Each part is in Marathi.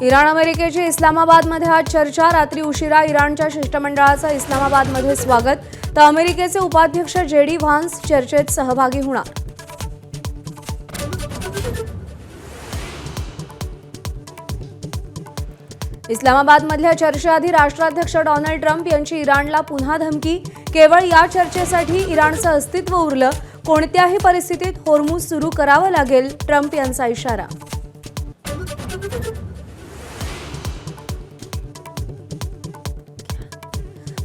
इराण अमेरिकेची इस्लामाबादमध्ये आज चर्चा। रात्री उशिरा इराणच्या शिष्टमंडळाचं इस्लामाबादमध्ये स्वागत, तर अमेरिकेचे उपाध्यक्ष जेडी व्हान्स चर्चेत सहभागी होणार। इस्लामाबादमधल्या चर्चेआधी राष्ट्राध्यक्ष डोनाल्ड ट्रम्प यांची इराणला पुन्हा धमकी। केवळ या चर्चेसाठी इराणचं अस्तित्व उरलं, कोणत्याही परिस्थितीत होर्मुझ सुरू करावं लागेल, ट्रम्प यांचा इशारा।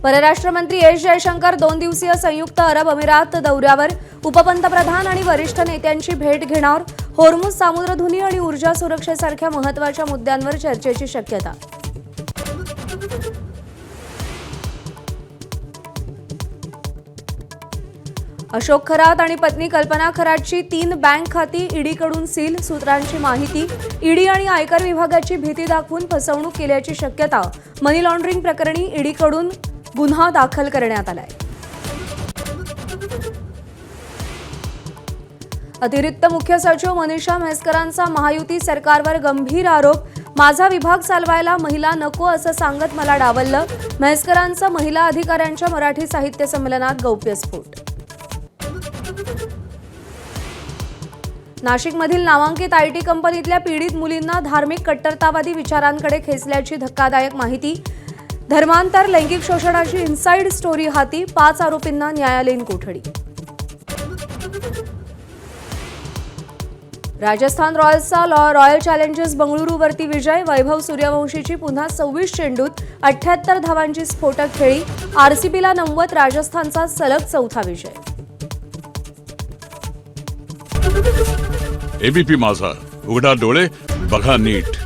परराष्ट्र मंत्री एस जयशंकर 2 दिवसीय संयुक्त अरब अमिरात दौऱ्यावर। उपपंतप्रधान आणि वरिष्ठ नेत्यांची भेट घेणार। होर्मुझ सामुद्रधुनी आणि ऊर्जा सुरक्षेसारख्या महत्त्वाच्या मुद्द्यांवर चर्चेची शक्यता। अशोक खरात आणि पत्नी कल्पना खरातची 3 बँक खाती ईडीकडून सील। सूत्रांची माहिती, ईडी आणि आयकर विभागाची भीती दाखवून फसवणूक केल्याची शक्यता। मनी लॉन्ड्रिंग प्रकरणी ईडीकडून गुन्हा दाखल करण्यात आलाय। अतिरिक्त मुख्य सचिव मनीषा म्हैसकरांचा महायुती सरकारवर गंभीर आरोप। माझा विभाग चालवायला महिला नको असं सांगत मला डावललं। म्हैसकरांचा महिला अधिकाऱ्यांच्या मराठी साहित्य संमेलनात गौप्यस्फोट। नाशिकमधील नामांकित आयटी कंपनीतल्या पीडित मुलींना धार्मिक कट्टरतावादी विचारांकडे खेचल्याची धक्कादायक माहिती। धर्मांतर लैंगिक शोषणाची इनसाइड स्टोरी हाती। 5 आरोपींना न्यायालयीन कोठडी। राजस्थान रॉयल्सचा रॉयल चॅलेंजर्स बंगळुरूवरती विजय। वैभव सूर्यवंशीची पुन्हा 26 चेंडूत 78 धावांची स्फोटक खेळी। आरसीबीला 90, राजस्थानचा सलग 4था विजय। एबीपी माझा, उघडा डोळे बघा नीट।